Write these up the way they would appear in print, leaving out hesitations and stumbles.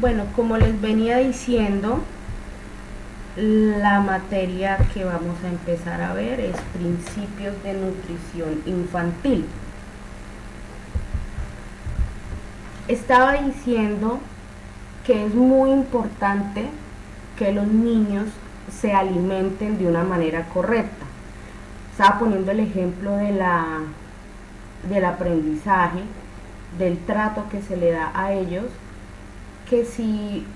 Bueno, como les venía diciendo, la materia que vamos a empezar a ver es principios de nutrición infantil. Estaba diciendo que es muy importante que los niños se alimenten de una manera correcta. Estaba poniendo el ejemplo del aprendizaje, del trato que se le da a ellos, que si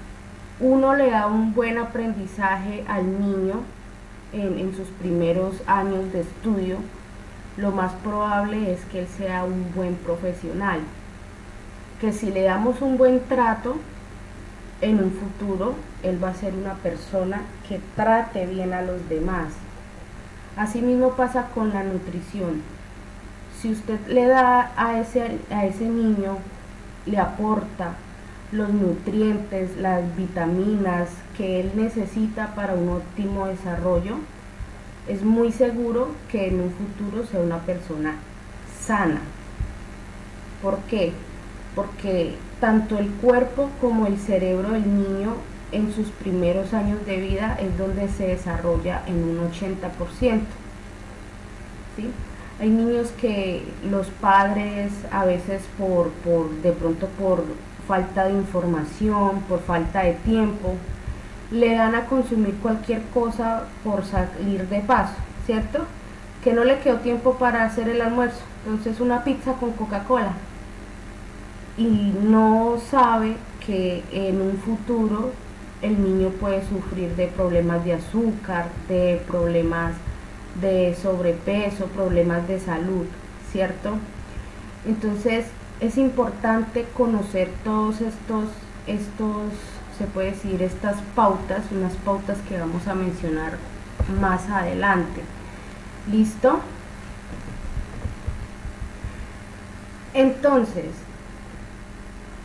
uno le da un buen aprendizaje al niño en sus primeros años de estudio, lo más probable es que él sea un buen profesional. Que si le damos un buen trato, en un futuro él va a ser una persona que trate bien a los demás. Asimismo pasa con la nutrición. Si usted le da a ese niño, le aporta los nutrientes, las vitaminas que él necesita para un óptimo desarrollo, es muy seguro que en un futuro sea una persona sana. ¿Por qué? Porque tanto el cuerpo como el cerebro del niño en sus primeros años de vida es donde se desarrolla en un 80%. ¿Sí? Hay niños que los padres a veces de pronto por falta de información, por falta de tiempo, le dan a consumir cualquier cosa por salir de paso, ¿cierto? Que no le quedó tiempo para hacer el almuerzo, entonces una pizza con Coca-Cola. Y no sabe que en un futuro el niño puede sufrir de problemas de azúcar, de problemas de sobrepeso, problemas de salud, ¿cierto? Entonces es importante conocer todos estos, se puede decir, estas pautas, unas pautas que vamos a mencionar más adelante. ¿Listo? Entonces,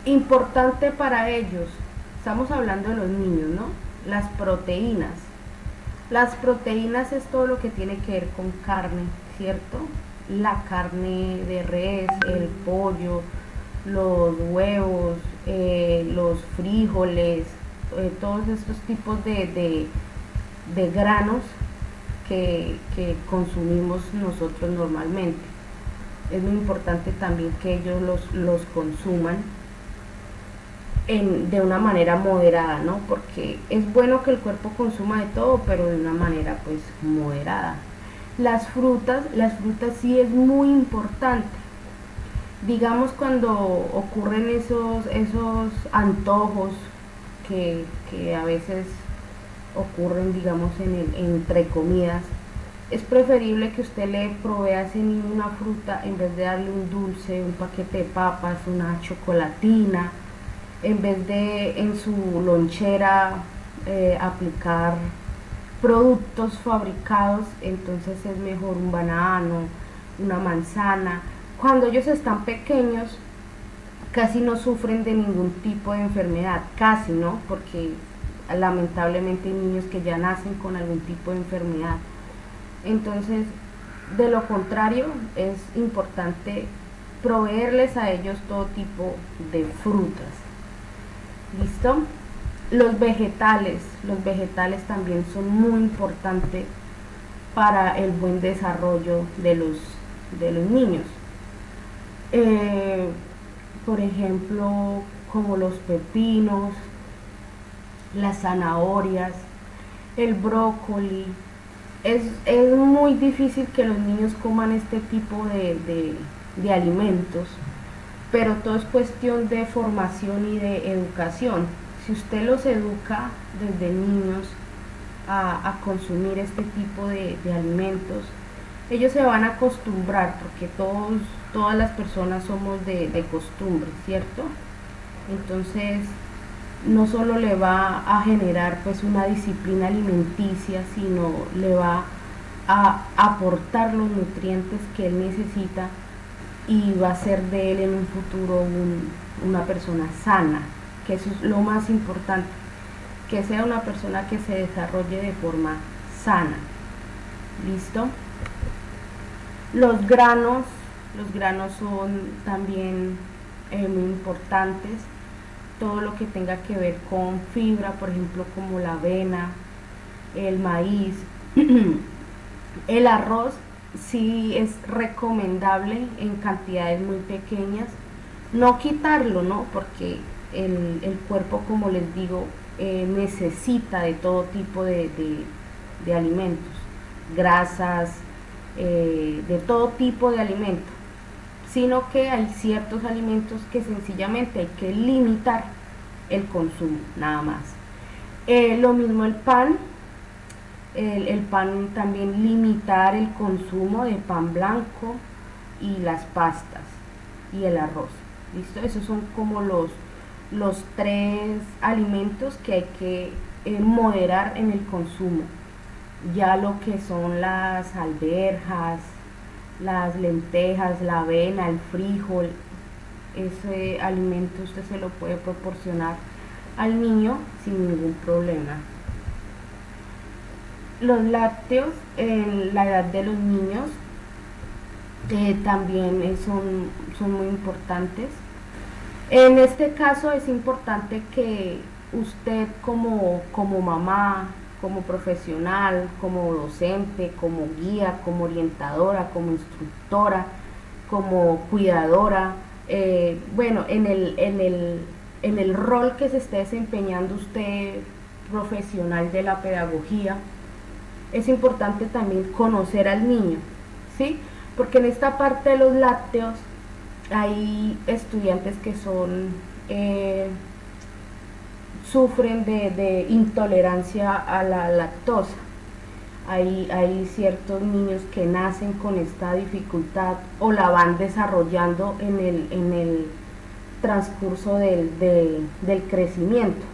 importante para ellos, estamos hablando de los niños, ¿no? Las proteínas. Las proteínas es todo lo que tiene que ver con carne, ¿cierto? La carne de res, el pollo, los huevos, los frijoles, todos estos tipos de granos que consumimos nosotros normalmente. Es muy importante también que ellos los consuman de una manera moderada, ¿no? Porque es bueno que el cuerpo consuma de todo, pero de una manera pues moderada. Las frutas sí es muy importante. Digamos cuando ocurren esos antojos que a veces ocurren, digamos, entre comidas, es preferible que usted le provea a ese niño una fruta en vez de darle un dulce, un paquete de papas, una chocolatina, en vez de en su lonchera aplicar productos fabricados. Entonces es mejor un banano, una manzana. Cuando ellos están pequeños casi no sufren de ningún tipo de enfermedad, casi, ¿no? Porque lamentablemente hay niños que ya nacen con algún tipo de enfermedad. Entonces, de lo contrario, es importante proveerles a ellos todo tipo de frutas. ¿Listo? Los vegetales también son muy importantes para el buen desarrollo de los niños. Por ejemplo, como los pepinos, las zanahorias, el brócoli. Es muy difícil que los niños coman este tipo de alimentos, pero todo es cuestión de formación y de educación. Si usted los educa desde niños a consumir este tipo de alimentos, ellos se van a acostumbrar, porque todas las personas somos de costumbre, ¿cierto? Entonces no solo le va a generar pues una disciplina alimenticia, sino le va a aportar los nutrientes que él necesita y va a ser de él en un futuro una persona sana, que eso es lo más importante, que sea una persona que se desarrolle de forma sana. ¿Listo? Los granos son también muy importantes. todo lo que tenga que ver con fibra, por ejemplo, como la avena, el maíz. El arroz sí es recomendable en cantidades muy pequeñas, no quitarlo, ¿no? Porque el cuerpo, como les digo, necesita de todo tipo de alimentos, grasas, de todo tipo de alimentos, sino que hay ciertos alimentos que sencillamente hay que limitar el consumo, nada más. Lo mismo el pan, el pan también limitar el consumo de pan blanco y las pastas y el arroz. ¿Listo? Esos son como los tres alimentos que hay que moderar en el consumo. Ya lo que son las alberjas, las lentejas, la avena, el frijol, ese alimento usted se lo puede proporcionar al niño sin ningún problema. Los lácteos en la edad de los niños también son muy importantes. En este caso es importante que usted como mamá, como profesional, como docente, como guía, como orientadora, como instructora, como cuidadora, bueno, en el rol que se esté desempeñando usted profesional de la pedagogía, es importante también conocer al niño, ¿sí? Porque en esta parte de los lácteos hay estudiantes que sufren de intolerancia a la lactosa. Hay ciertos niños que nacen con esta dificultad o la van desarrollando en el transcurso del crecimiento,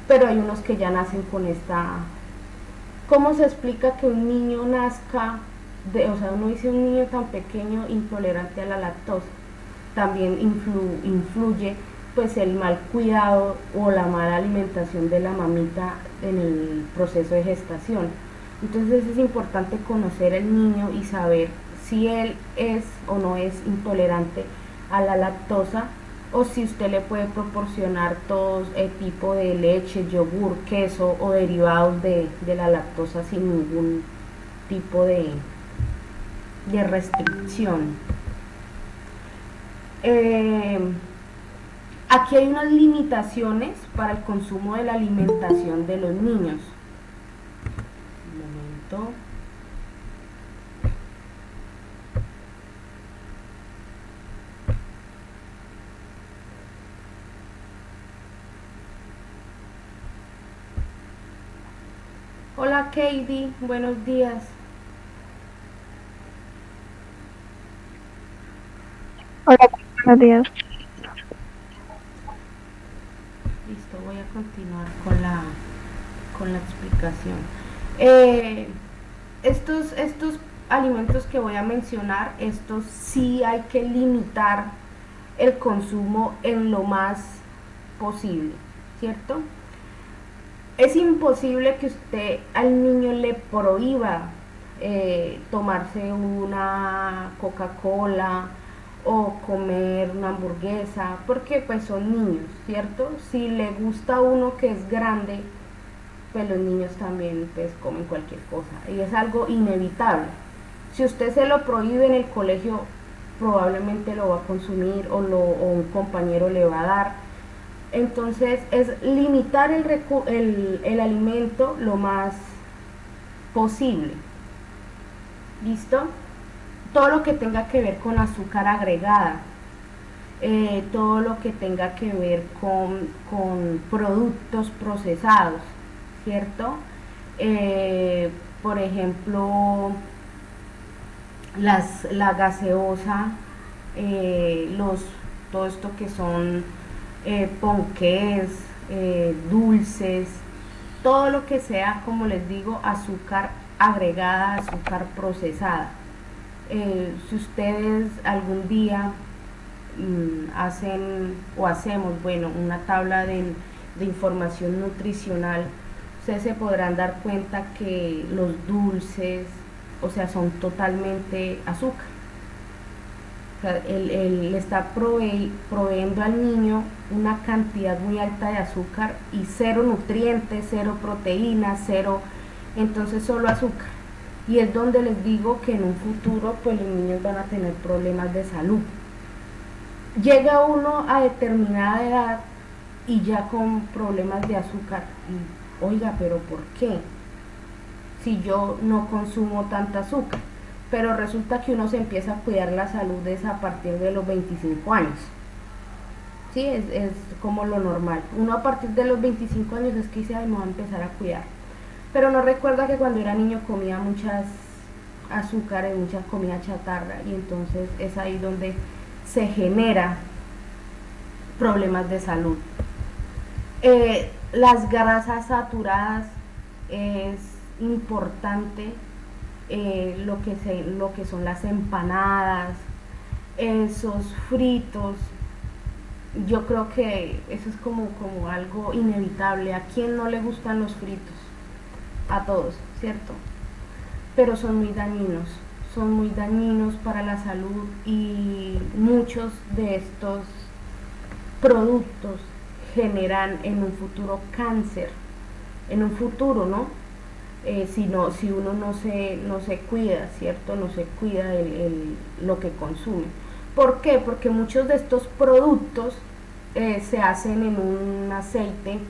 pero hay unos que ya nacen con esta. ¿Cómo se explica que un niño nazca, o sea, uno dice un niño tan pequeño intolerante a la lactosa? También influye pues el mal cuidado o la mala alimentación de la mamita en el proceso de gestación. Entonces es importante conocer al niño y saber si él es o no es intolerante a la lactosa, o si usted le puede proporcionar todo tipo de leche, yogur, queso o derivados de la lactosa sin ningún tipo de restricción. Aquí hay unas limitaciones para el consumo de la alimentación de los niños. Un momento. Hola Katie, buenos días. Hola, buenos días. Listo, voy a continuar con la explicación. Estos alimentos que voy a mencionar, estos sí hay que limitar el consumo en lo más posible, ¿cierto? Es imposible que usted al niño le prohíba tomarse una Coca-Cola o comer una hamburguesa, porque pues son niños, ¿cierto? Si le gusta a uno que es grande, pues los niños también pues comen cualquier cosa y es algo inevitable. Si usted se lo prohíbe en el colegio, probablemente lo va a consumir o un compañero le va a dar. Entonces es limitar el alimento lo más posible. ¿Listo? Todo lo que tenga que ver con azúcar agregada, todo lo que tenga que ver con productos procesados, ¿cierto? Por ejemplo, la gaseosa, todo esto que son ponqués, dulces, todo lo que sea, como les digo, azúcar agregada, azúcar procesada. Si ustedes algún día hacen o hacemos, bueno, una tabla de información nutricional, ustedes se podrán dar cuenta que los dulces, o sea, son totalmente azúcar. sea, le está proveyendo al niño una cantidad muy alta de azúcar y cero nutrientes, cero proteínas, cero, entonces solo azúcar. Y es donde les digo que en un futuro pues los niños van a tener problemas de salud. Llega uno a determinada edad y ya con problemas de azúcar. Y, oiga, pero ¿por qué? Si yo no consumo tanta azúcar. Pero resulta que uno se empieza a cuidar la salud es a partir de los 25 años. Sí, es como lo normal. Uno a partir de los 25 años es que dice, ay, me voy a empezar a cuidar. Pero no recuerda que cuando era niño comía muchas azúcares, mucha comida chatarra, y entonces es ahí donde se genera problemas de salud. Las grasas saturadas es importante, lo que son las empanadas, esos fritos. Yo creo que eso es como algo inevitable. ¿A quién no le gustan los fritos? A todos, ¿cierto? Pero son muy dañinos para la salud, y muchos de estos productos generan en un futuro cáncer, en un futuro, ¿no? Si uno no se cuida, ¿cierto? No se cuida lo que consume. ¿Por qué? Porque muchos de estos productos se hacen en un aceite.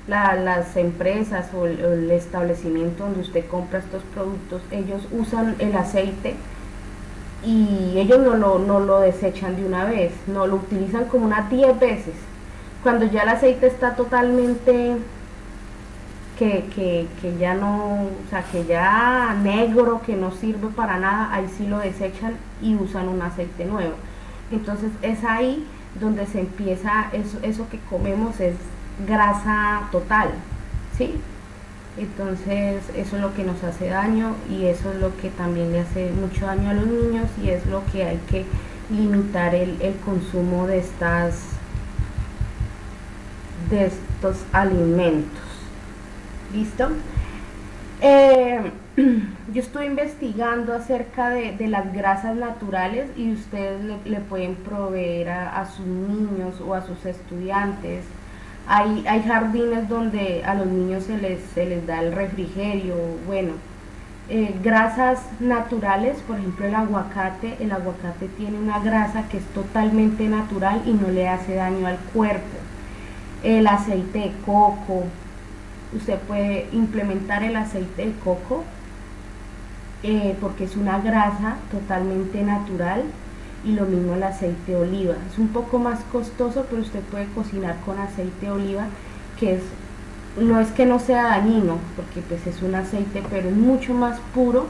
Las empresas o el establecimiento donde usted compra estos productos, ellos usan el aceite y ellos no lo desechan de una vez, no lo utilizan como unas 10 veces. Cuando ya el aceite está totalmente que ya no, o sea, que ya negro, que no sirve para nada, ahí sí lo desechan y usan un aceite nuevo. Entonces es ahí donde se empieza, eso que comemos es grasa total, ¿sí? Entonces eso es lo que nos hace daño, y eso es lo que también le hace mucho daño a los niños, y es lo que hay que limitar el consumo de estos alimentos. ¿Listo? Yo estoy investigando acerca de las grasas naturales, y ustedes le pueden proveer a sus niños o a sus estudiantes. Hay jardines donde a los niños se les da el refrigerio, bueno, grasas naturales. Por ejemplo, el aguacate tiene una grasa que es totalmente natural y no le hace daño al cuerpo. El aceite de coco, usted puede implementar el aceite de coco, porque es una grasa totalmente natural, y lo mismo el aceite de oliva. Es un poco más costoso, pero usted puede cocinar con aceite de oliva, que no es que no sea dañino, porque pues es un aceite, pero es mucho más puro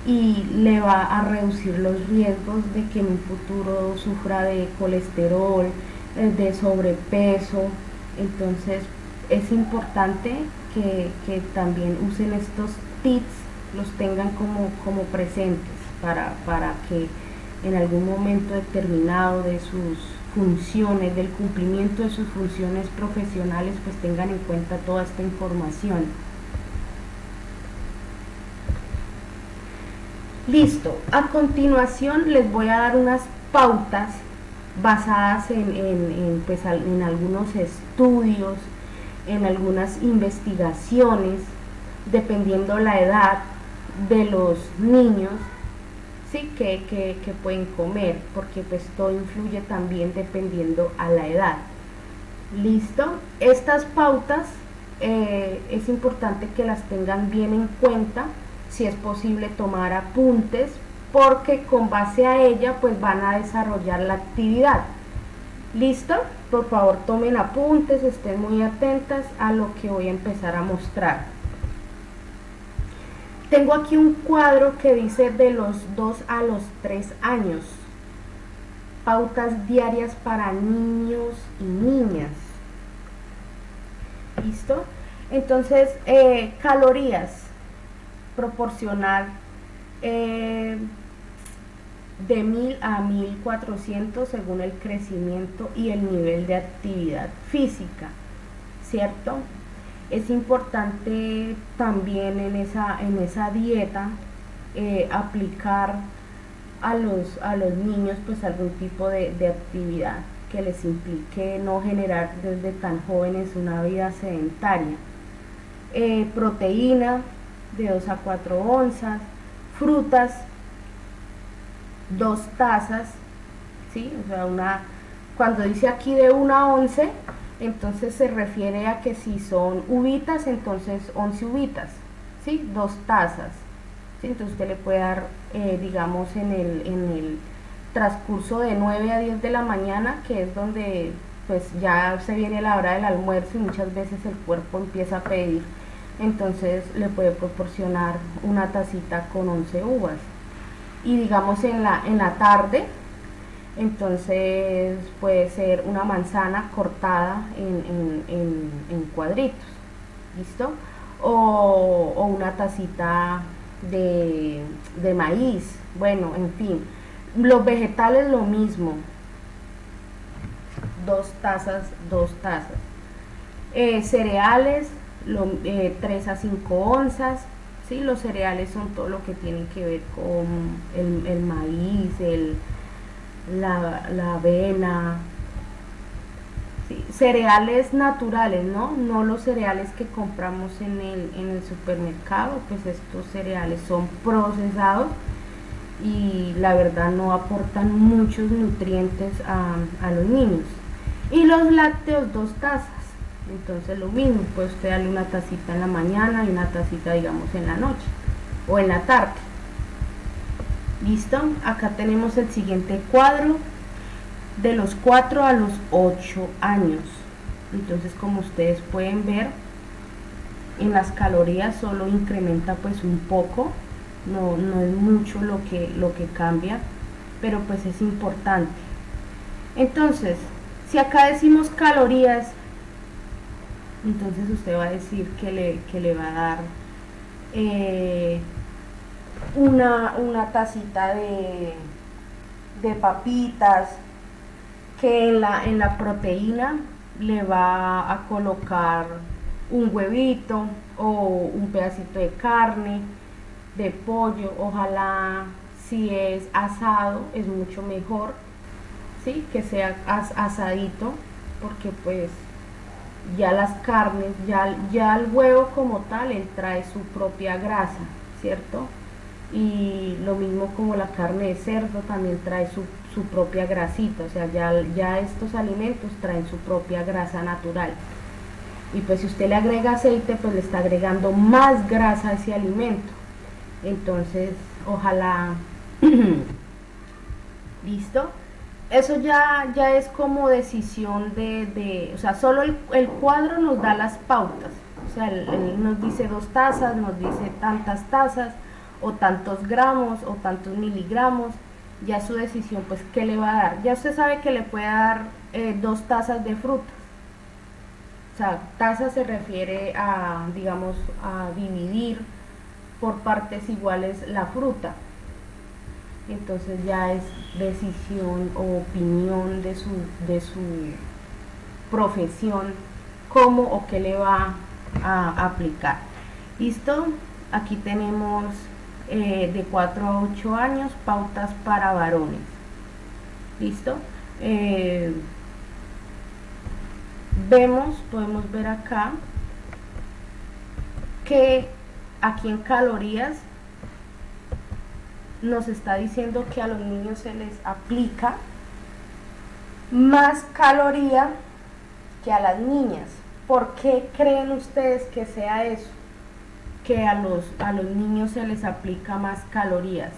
y le va a reducir los riesgos de que en un futuro sufra de colesterol, de sobrepeso. Entonces es importante que también usen estos tips, los tengan como presentes, para que en algún momento determinado de sus funciones, del cumplimiento de sus funciones profesionales, pues tengan en cuenta toda esta información. Listo, a continuación les voy a dar unas pautas basadas en algunos estudios, en algunas investigaciones, dependiendo la edad de los niños, ¿sí? que pueden comer, porque pues todo influye también dependiendo a la edad. Listo, estas pautas es importante que las tengan bien en cuenta, si es posible tomar apuntes, porque con base a ella pues van a desarrollar la actividad. ¿Listo? Por favor tomen apuntes, estén muy atentas a lo que voy a empezar a mostrar. Tengo aquí un cuadro que dice de los 2 a los 3 años. Pautas diarias para niños y niñas. ¿Listo? Entonces, calorías. Proporcionar de 1000 a 1400 según el crecimiento y el nivel de actividad física, ¿cierto? Es importante también en esa dieta aplicar a los niños pues algún tipo de actividad que les implique no generar desde tan jóvenes una vida sedentaria. Proteína de 2 a 4 onzas, frutas 2 tazas, ¿sí? O sea, cuando dice aquí de 1 a 11, entonces se refiere a que si son uvitas, entonces 11 uvitas, ¿sí? 2 tazas, ¿sí? Entonces usted le puede dar, digamos, en el transcurso de 9 a 10 de la mañana, que es donde pues ya se viene la hora del almuerzo y muchas veces el cuerpo empieza a pedir, entonces le puede proporcionar una tacita con 11 uvas. Y digamos en la tarde, entonces puede ser una manzana cortada en cuadritos, ¿listo? O una tacita de maíz, bueno, en fin. Los vegetales lo mismo, 2 tazas, 2 tazas. Cereales, 3 a 5 onzas, ¿sí? Los cereales son todo lo que tiene que ver con el maíz, la avena, ¿sí? Cereales naturales, no los cereales que compramos en el supermercado, pues estos cereales son procesados y la verdad no aportan muchos nutrientes a los niños. Y los lácteos, 2 tazas. Entonces lo mismo, puede usted darle una tacita en la mañana y una tacita, digamos, en la noche o en la tarde. ¿Listo? Acá tenemos el siguiente cuadro de los 4 a los 8 años. Entonces, como ustedes pueden ver, en las calorías solo incrementa pues un poco, no es mucho lo que cambia, pero pues es importante. Entonces, si acá decimos calorías, entonces usted va a decir que le va a dar una tacita de papitas, que en la proteína le va a colocar un huevito o un pedacito de carne, de pollo, ojalá si es asado es mucho mejor, ¿sí? Que sea asadito, porque pues ya las carnes, ya el huevo como tal, él trae su propia grasa, ¿cierto? Y lo mismo como la carne de cerdo también trae su propia grasita, o sea, ya estos alimentos traen su propia grasa natural. Y pues si usted le agrega aceite, pues le está agregando más grasa a ese alimento. Entonces, ojalá, ¿listo? Eso ya es como decisión o sea, solo el cuadro nos da las pautas. O sea, él nos dice 2 tazas, nos dice tantas tazas, o tantos gramos, o tantos miligramos. Ya su decisión, pues, ¿qué le va a dar? Ya usted sabe que le puede dar 2 tazas de frutas. O sea, taza se refiere a, digamos, a dividir por partes iguales la fruta. Entonces ya es decisión o opinión de su profesión cómo o qué le va a aplicar. ¿Listo? Aquí tenemos de 4 a 8 años, pautas para varones. ¿Listo? Podemos ver acá que aquí en calorías nos está diciendo que a los niños se les aplica más caloría que a las niñas. ¿Por qué creen ustedes que sea eso? Que a los niños se les aplica más calorías.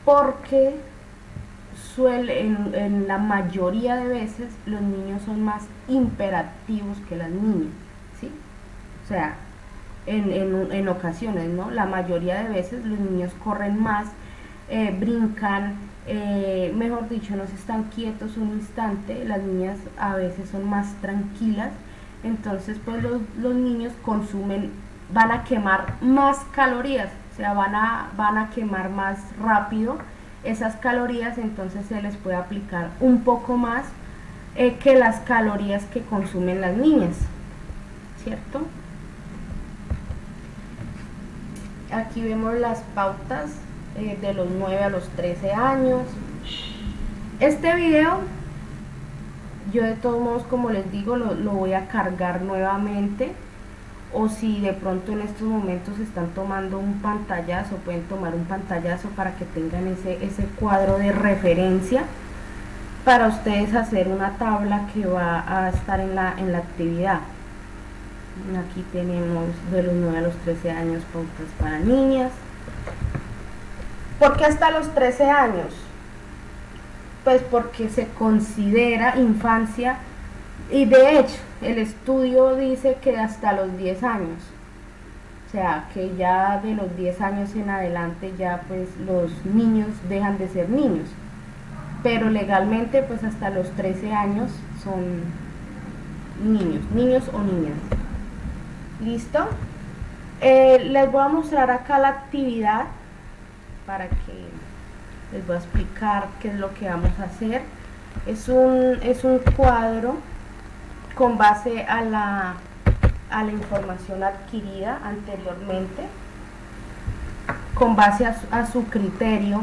Porque en la mayoría de veces los niños son más imperativos que las niñas, ¿sí? O sea, en ocasiones, ¿no? La mayoría de veces los niños corren más, brincan, mejor dicho, no se están quietos un instante. Las niñas a veces son más tranquilas, entonces pues los niños van a quemar más calorías, o sea, van a quemar más rápido esas calorías, entonces se les puede aplicar un poco más que las calorías que consumen las niñas, ¿cierto? Aquí vemos las pautas de los 9 a los 13 años. Este video, yo de todos modos, como les digo, lo voy a cargar nuevamente, o si de pronto en estos momentos están tomando un pantallazo, pueden tomar un pantallazo para que tengan ese cuadro de referencia para ustedes hacer una tabla que va a estar en la actividad. Aquí tenemos de los 9 a los 13 años pautas para niñas. ¿Por qué hasta los 13 años? Pues porque se considera infancia, y de hecho el estudio dice que hasta los 10 años, o sea que ya de los 10 años en adelante ya pues los niños dejan de ser niños, pero legalmente pues hasta los 13 años son niños o niñas. ¿Listo? Les voy a mostrar acá la actividad para que les voy a explicar qué es lo que vamos a hacer. Es un cuadro con base a la información adquirida anteriormente, con base a su criterio.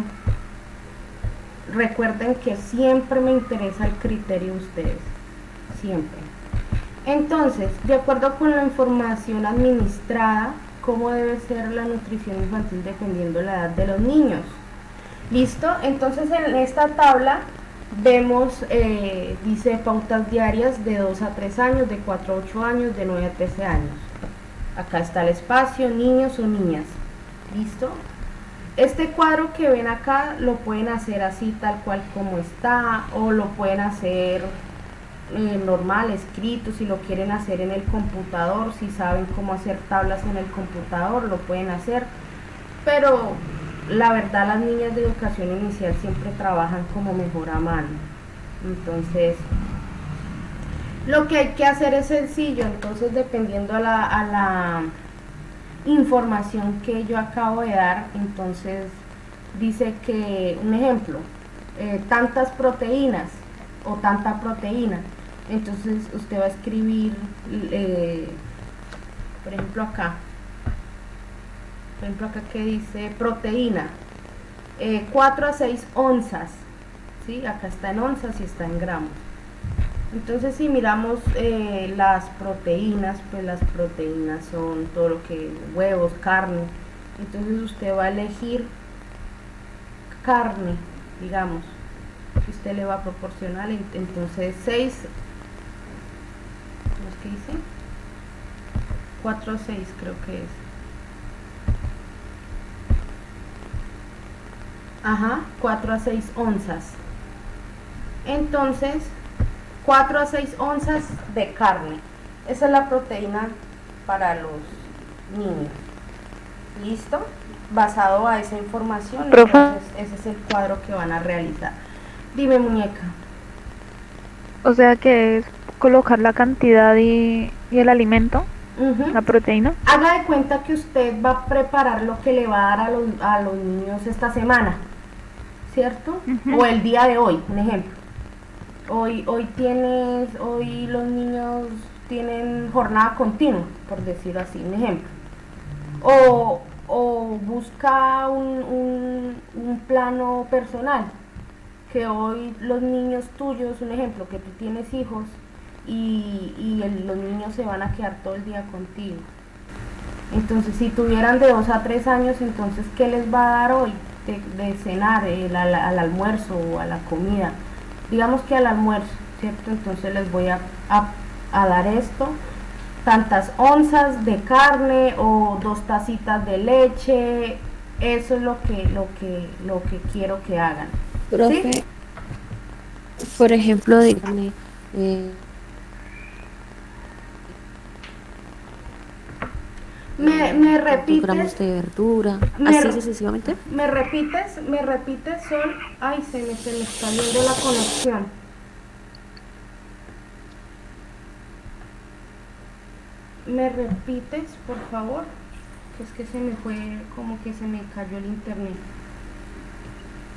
Recuerden que siempre me interesa el criterio de ustedes, siempre. Entonces, de acuerdo con la información administrada, ¿cómo debe ser la nutrición infantil dependiendo de la edad de los niños? ¿Listo? Entonces en esta tabla vemos, dice pautas diarias de 2 a 3 años, de 4 a 8 años, de 9 a 13 años. Acá está el espacio, niños o niñas. ¿Listo? Este cuadro que ven acá lo pueden hacer así tal cual como está, o lo pueden hacer normal, escrito. Si lo quieren hacer en el computador, si saben cómo hacer tablas en el computador, lo pueden hacer. Pero la verdad, las niñas de educación inicial siempre trabajan como mejor a mano. Entonces, lo que hay que hacer es sencillo. Entonces, dependiendo a la información que yo acabo de dar, entonces dice que, un ejemplo, tantas proteínas o tanta proteína. Entonces, usted va a escribir, por ejemplo, acá que dice proteína, 4 a 6 onzas, ¿sí? Acá está en onzas y está en gramos. Entonces, si miramos las proteínas, pues las proteínas son todo lo que huevos, carne. Entonces usted va a elegir carne, digamos, que usted le va a proporcionar. Entonces 6, ¿cómo es que dice? 4 a 6 creo que es. Ajá, 4 a 6 onzas. Entonces, 4 a 6 onzas de carne. Esa es la proteína para los niños. ¿Listo? Basado a esa información, Profe. entonces ese es el cuadro que van a realizar. Dime, muñeca. O sea que es colocar la cantidad y el alimento, la proteína. Haga de cuenta que usted va a preparar lo que le va a dar a los niños esta semana, ¿cierto? O el día de hoy, un ejemplo. Hoy los niños tienen jornada continua, por decirlo así, un ejemplo. O busca un plano personal, que hoy los niños tuyos, un ejemplo, que tú tienes hijos y los niños se van a quedar todo el día contigo. Entonces, si tuvieran de 2 a 3 años, entonces, ¿qué les va a dar hoy de cenar, al almuerzo o a la comida? Digamos que al almuerzo, ¿cierto? Entonces les voy a dar esto, tantas onzas de carne o 2 tacitas de leche. Eso es lo que quiero que hagan. Profe, ¿Sí? por ejemplo, dígame, ¿Me repites? gramos de verdura, Me- así sucesivamente. ¿Me repites, Sol? Ay, se me está yendo la conexión. ¿Me repites, por favor? Es que se me fue, como que se me cayó el internet.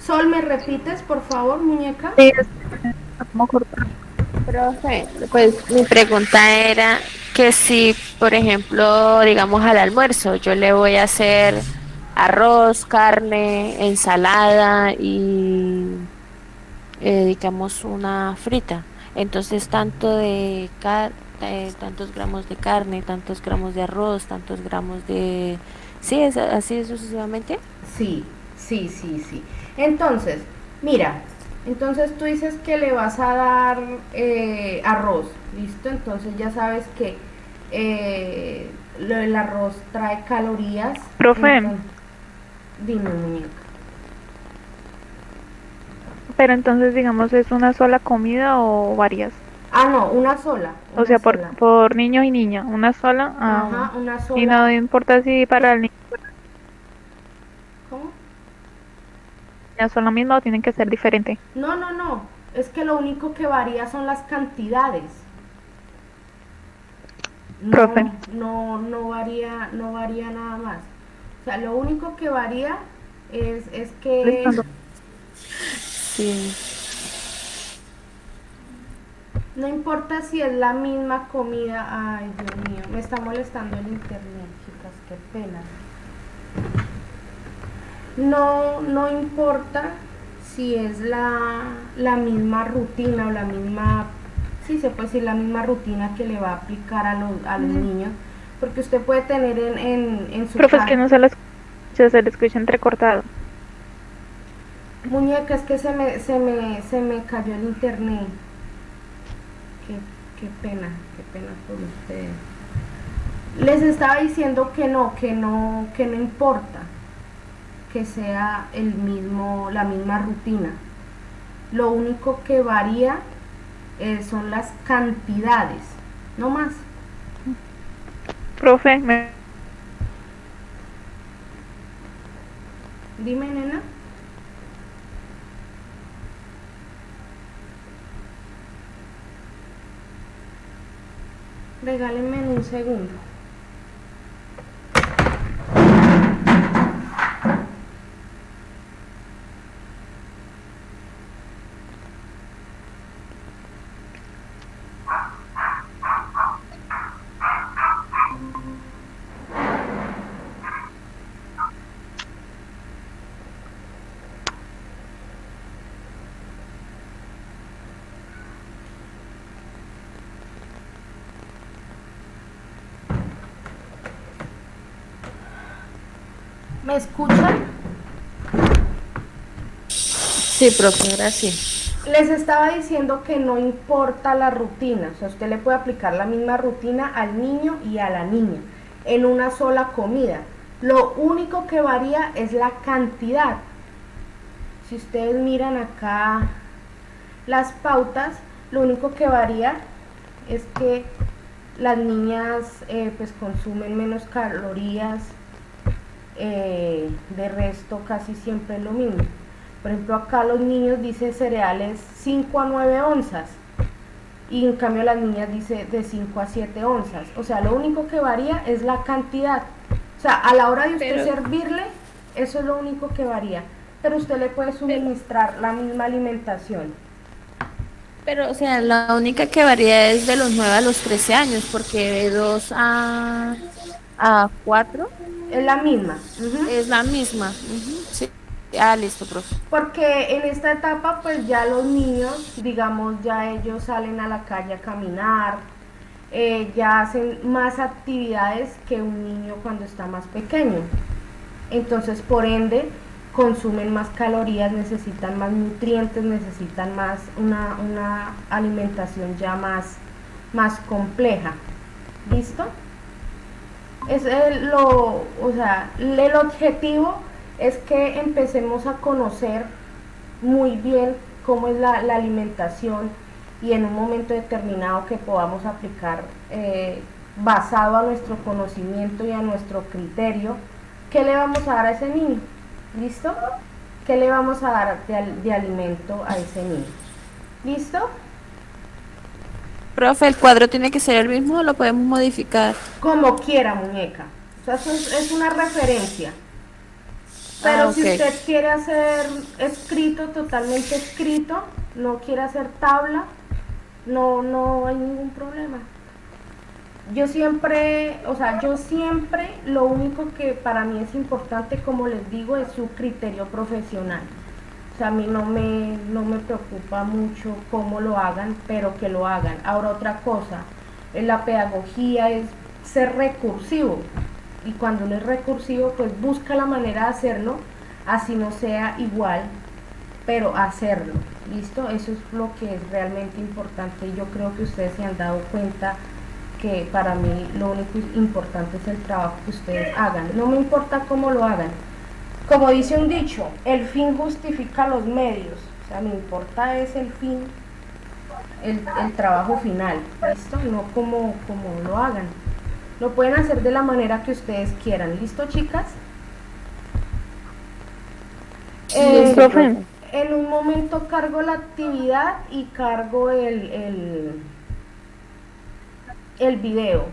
Sol, ¿me repites, por favor, muñeca? Sí, ¿cómo cortar? Profe, pues mi pregunta era que si, por ejemplo, digamos al almuerzo, yo le voy a hacer arroz, carne, ensalada y digamos una frita. Entonces tantos gramos de carne, tantos gramos de arroz, tantos gramos de... Sí, es así sucesivamente. Sí, sí, sí, sí. Entonces, mira, entonces tú dices que le vas a dar arroz, ¿listo? Entonces ya sabes que el arroz trae calorías. Profe, Entonces, dime, muñeca. pero entonces digamos es una sola comida o varias. Ah, no, una sola, O una sea, sola. por niños y niñas, una sola. Ajá, una Y no sola. importa si para el niño ¿Cómo? son la misma o tienen que ser diferentes. No, no, no. Es que lo único que varía son las cantidades. Profe, No, no, no varía nada más. O sea, lo único que varía es que molestando. Sí. no importa si es la misma comida. Ay, Dios mío, me está molestando el internet, chicas, qué pena. No, no importa si es la misma rutina o la misma, sí se puede decir la misma rutina que le va a aplicar a los niños, porque usted puede tener en su Profe, es que casa. no se le escucha entrecortado. Muñeca, es que se me cayó el internet. Qué, qué pena por ustedes. Les estaba diciendo que no importa que sea la misma rutina. Lo único que varía son las cantidades, no más. Profe, Dime, nena. Regálenme en un segundo. ¿Me escuchan? Sí, profe, ahora sí. Les estaba diciendo que no importa la rutina, o sea, usted le puede aplicar la misma rutina al niño y a la niña en una sola comida. Lo único que varía es la cantidad. Si ustedes miran acá las pautas, lo único que varía es que las niñas pues consumen menos calorías, de resto casi siempre es lo mismo. Por ejemplo, acá los niños dicen cereales 5 a 9 onzas y en cambio las niñas dicen de 5 a 7 onzas. O sea, lo único que varía es la cantidad. O sea, a la hora de usted servirle, eso es lo único que varía. Pero usted le puede suministrar la misma alimentación. Pero, o sea, la única que varía es de los 9 a los 13 años, porque de 2 a 4 Es la misma. es la misma. Ujú, sí. Ah, listo, profe. Porque en esta etapa pues ya los niños, digamos, ya ellos salen a la calle a caminar, ya hacen más actividades que un niño cuando está más pequeño. Entonces, por ende, consumen más calorías, necesitan más nutrientes, necesitan más una alimentación ya más compleja. ¿Listo? O sea, el objetivo es que empecemos a conocer muy bien cómo es la alimentación y en un momento determinado que podamos aplicar basado a nuestro conocimiento y a nuestro criterio, qué le vamos a dar a ese niño. ¿Listo? ¿Qué le vamos a dar de alimento a ese niño? ¿Listo? Profe, ¿el cuadro tiene que ser el mismo o lo podemos modificar? Como quiera, muñeca. O sea, eso es una referencia. Ah, Pero si ok. usted quiere hacer escrito, totalmente escrito, no quiere hacer tabla, no hay ningún problema. Yo siempre, o sea, yo siempre, lo único que para mí es importante, como les digo, es su criterio profesional. O sea, a mí no me preocupa mucho cómo lo hagan, pero que lo hagan. Ahora otra cosa, la pedagogía es ser recursivo. Y cuando uno es recursivo, pues busca la manera de hacerlo, así no sea igual, pero hacerlo. ¿Listo? Eso es lo que es realmente importante. Yo creo que ustedes se han dado cuenta que para mí lo único importante es el trabajo que ustedes hagan. No me importa cómo lo hagan. Como dice un dicho, el fin justifica los medios. O sea, me importa es el fin, el trabajo final. ¿Listo? No como lo hagan. Lo pueden hacer de la manera que ustedes quieran. ¿Listo, chicas? Listo, Profe, profe. En un momento cargo la actividad y cargo el video.